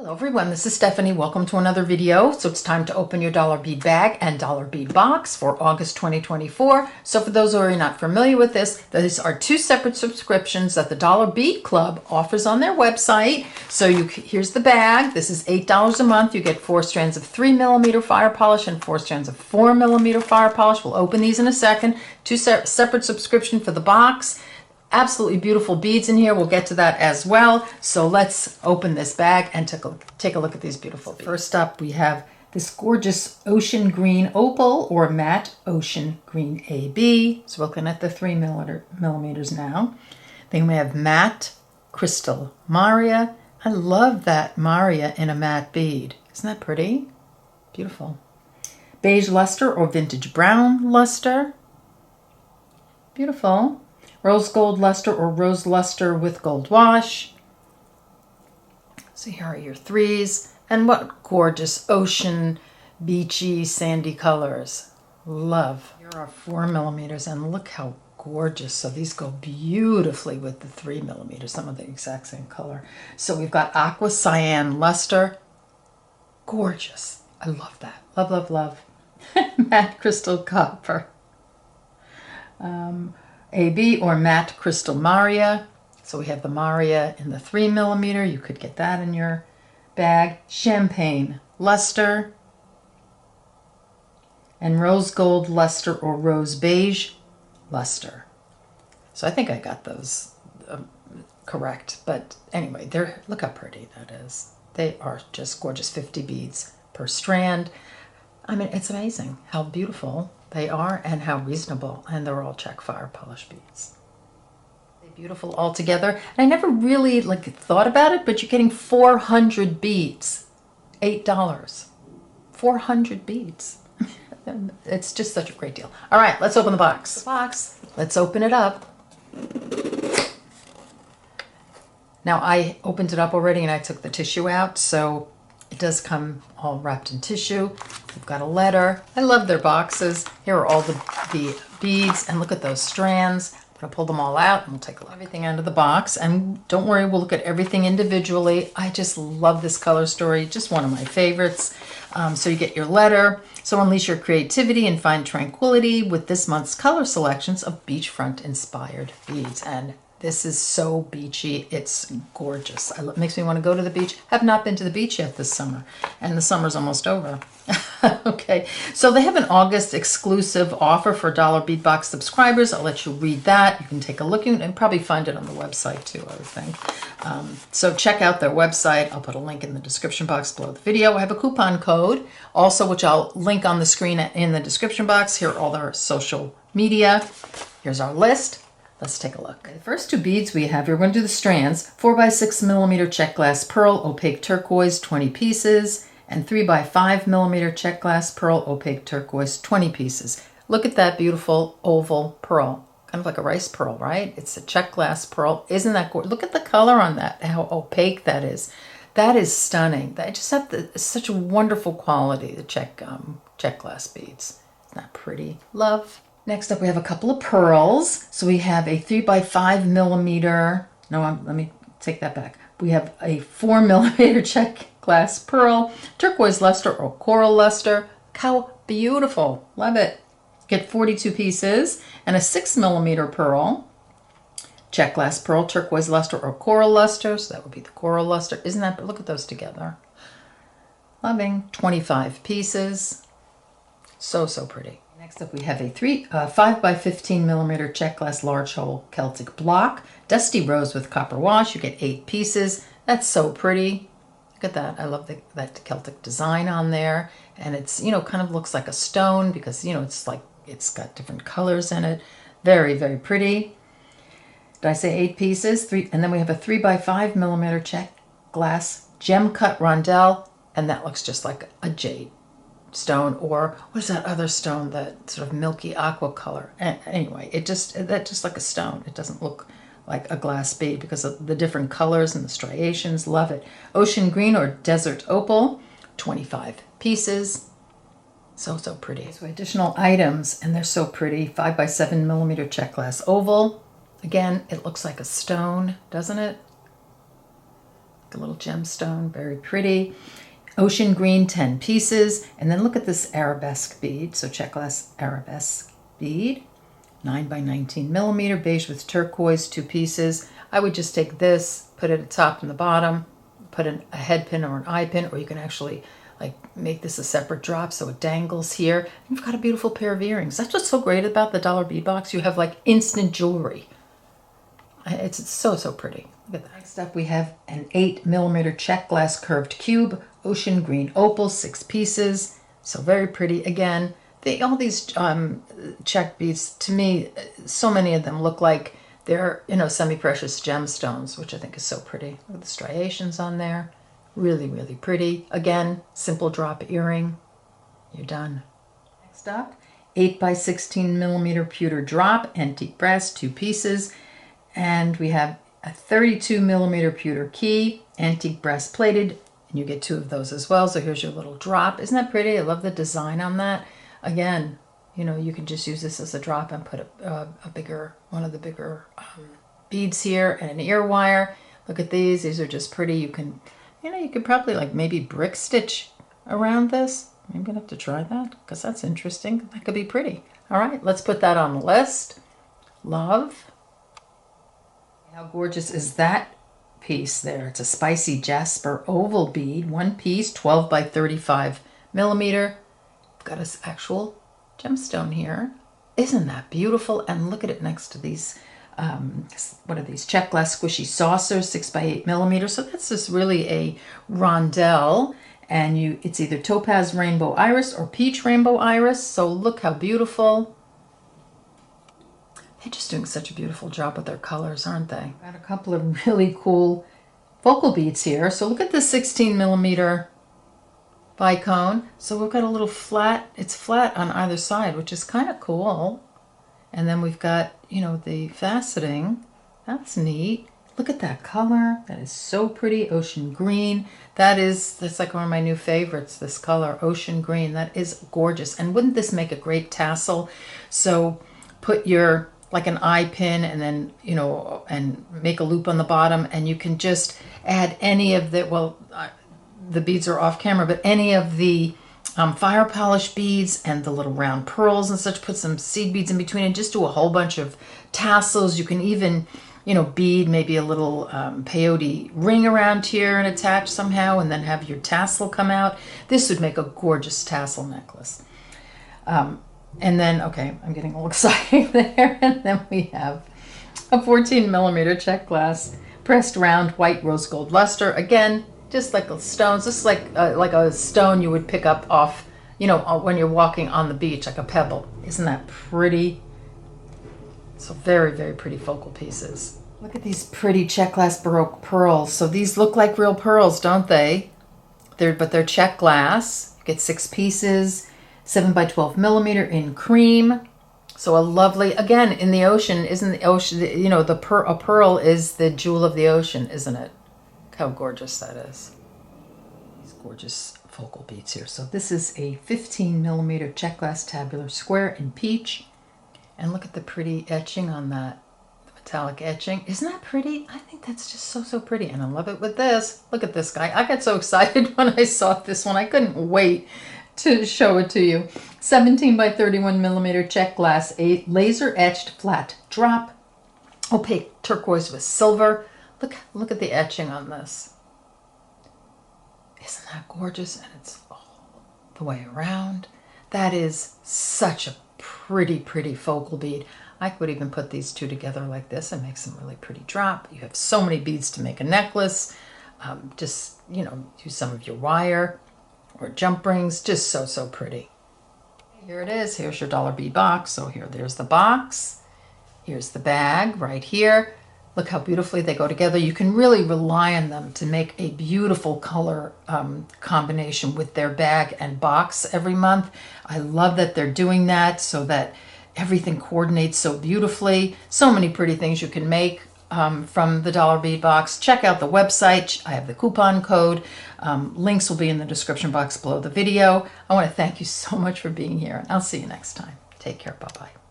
Hello everyone, this is Stephanie. Welcome to another video. So it's time to open your dollar bead bag and dollar bead box for August 2024. So for those who are not familiar with this, these are two separate subscriptions that the Dollar Bead Club offers on their website. So here's the bag. This is $8 a month. You get 4 strands of 3mm fire polish and 4 strands of 4mm fire polish. We'll open these in a second. Two separate subscription for the box. Absolutely beautiful beads in here. We'll get to that as well. So let's open this bag and take a look at these beautiful beads. First up, we have this gorgeous ocean green opal or matte ocean green AB. So we're looking at the 3mm now. Then we have matte crystal Maria. I love that Maria in a matte bead. Isn't that pretty? Beautiful. Beige luster or vintage brown luster. Beautiful. Rose gold luster or rose luster with gold wash. So here are your 3s. And what gorgeous ocean, beachy, sandy colors. Love. Here are 4mm and look how gorgeous. So these go beautifully with the 3mm, some of the exact same color. So we've got aqua cyan luster. Gorgeous. I love that. Love, love, love. Matte crystal copper. AB or matte crystal Maria. So we have the Maria in the 3mm. You could get that in your bag. Champagne luster. And rose gold luster or rose beige luster. So I think I got those correct. But anyway, look how pretty that is. They are just gorgeous. 50 beads per strand. I mean, it's amazing how beautiful they are and how reasonable, and they're all check fire polish beads. They're beautiful all together. And I never really thought about it, but you're getting 400 beads, $8, 400 beads. It's just such a great deal. All right, let's open the box. Let's open it up. Now I opened it up already and I took the tissue out, so it does come all wrapped in tissue. We've got a letter. I love their boxes. Here are all the beads, and look at those strands. I'm going to pull them all out and we'll take a look at everything out of the box. And don't worry, we'll look at everything individually. I just love this color story. Just one of my favorites. So you get your letter. So unleash your creativity and find tranquility with this month's color selections of beachfront inspired beads. And this is so beachy. It's gorgeous. It makes me want to go to the beach. Have not been to the beach yet this summer, and the summer's almost over. Okay, so they have an August exclusive offer for Dollar Bead Box subscribers. I'll let you read that. You can take a look. You can probably find it on the website too, I would think. So check out their website. I'll put a link in the description box below the video. I have a coupon code also, which I'll link on the screen in the description box. Here are all their social media. Here's our list. Let's take a look. The first 2 beads we have here, we're going to do the strands. 4x6mm check glass pearl opaque turquoise, 20 pieces, and 3x5mm check glass pearl opaque turquoise, 20 pieces. Look at that beautiful oval pearl, kind of like a rice pearl, right? It's a check glass pearl. Isn't that gorgeous? Look at the color on that, how opaque that is. That is stunning. That just have such a wonderful quality, the check glass beads. Isn't that pretty? Love. Next up, we have a couple of pearls. So we have a 3x5mm. Let me take that back. We have a 4mm check glass pearl, turquoise luster or coral luster. Look how beautiful. Love it. Get 42 pieces, and a 6mm pearl, check glass pearl, turquoise luster or coral luster. So that would be the coral luster. Isn't that? Look at those together. Loving. 25 pieces. So pretty. Next up, we have a 5x15mm check glass large hole Celtic block, dusty rose with copper wash. You get 8 pieces. That's so pretty. Look at that. I love that Celtic design on there, and it's kind of looks like a stone because it's got different colors in it. Very, very pretty. Did I say 8 pieces? 3, and then we have a 3x5mm check glass gem cut rondelle, and that looks just like a jade stone, or what is that other stone, that sort of milky aqua color? Anyway, that's just like a stone. It doesn't look like a glass bead because of the different colors and the striations. Love it. Ocean green or desert opal, 25 pieces. So pretty. So additional items, and they're so pretty. 5x7mm check glass oval. Again, it looks like a stone, doesn't it? like a little gemstone, very pretty. Ocean green, 10 pieces. And then look at this arabesque bead. So check glass arabesque bead, 9 by 19 millimeter, beige with turquoise, 2 pieces. I would just take this, put it at the top and the bottom, put a head pin or an eye pin, or you can actually like make this a separate drop so it dangles here. And you've got a beautiful pair of earrings. That's what's so great about the dollar bead box. You have like instant jewelry. It's so, so pretty. Look at that. Next up, we have an 8 millimeter check glass curved cube, ocean green opal, 6 pieces. So very pretty. Again, all these check beads, to me, so many of them look like they're, semi-precious gemstones, which I think is so pretty. Look at the striations on there. Really, really pretty. Again, simple drop earring. You're done. Next up, 8 by 16 millimeter pewter drop, antique brass, 2 pieces. And we have a 32 millimeter pewter key, antique brass plated, and you get 2 of those as well. So here's your little drop. Isn't that pretty? I love the design on that. Again, you can just use this as a drop and put one of the bigger beads here and an ear wire. Look at these. These are just pretty. You could probably like maybe brick stitch around this. I'm going to have to try that because that's interesting. That could be pretty. All right, let's put that on the list. Love. How gorgeous is that piece there? It's a spicy jasper oval bead, 1 piece, 12 by 35 millimeter. Got an actual gemstone here. Isn't that beautiful? And look at it next to these, what are these? Check glass squishy saucers, 6 by 8 millimeter. So that's just really a rondelle. And it's either topaz rainbow iris or peach rainbow iris. So look how beautiful. They're just doing such a beautiful job with their colors, aren't they? Got a couple of really cool focal beads here. So look at the 16 millimeter bicone. So we've got a little flat, it's flat on either side, which is kind of cool. And then we've got, the faceting. That's neat. Look at that color. That is so pretty. Ocean green. That's like one of my new favorites, this color, ocean green. That is gorgeous. And wouldn't this make a great tassel? So put like an eye pin and then, and make a loop on the bottom, and you can just add any of the beads are off camera, but any of the fire polish beads and the little round pearls and such, put some seed beads in between and just do a whole bunch of tassels. You can even, bead maybe a little peyote ring around here and attach somehow, and then have your tassel come out. This would make a gorgeous tassel necklace. And then, okay, I'm getting all excited there. And then we have a 14 millimeter check glass, pressed round white rose gold luster. Again, just like stones, just like a stone you would pick up off, when you're walking on the beach, like a pebble. Isn't that pretty? So very, very pretty focal pieces. Look at these pretty check glass Baroque pearls. So these look like real pearls, don't they? But they're check glass. You get 6 pieces. 7 by 12 millimeter in cream. So a lovely, again, in the ocean, isn't the ocean, a pearl is the jewel of the ocean, isn't it? Look how gorgeous that is. These gorgeous focal beads here. So this is a 15 millimeter check glass tabular square in peach. And look at the pretty etching on that, the metallic etching. Isn't that pretty? I think that's just so, so pretty. And I love it with this. Look at this guy. I got so excited when I saw this one. I couldn't wait to show it to you. 17 by 31 millimeter check glass, a laser etched flat drop, opaque turquoise with silver. Look at the etching on this. Isn't that gorgeous? And it's all the way around. That is such a pretty, pretty focal bead. I would even put these two together like this and make some really pretty drop. You have so many beads to make a necklace. Just, use some of your wire or jump rings. Just so, so pretty. Here it is. Here's your dollar bead box. So there's the box. Here's the bag right here. Look how beautifully they go together. You can really rely on them to make a beautiful color combination with their bag and box every month. I love that they're doing that so that everything coordinates so beautifully. So many pretty things you can make from the dollar bead box. Check out the website. I have the coupon code. Links will be in the description box below the video. I want to thank you so much for being here, and I'll see you next time. Take care. Bye-bye.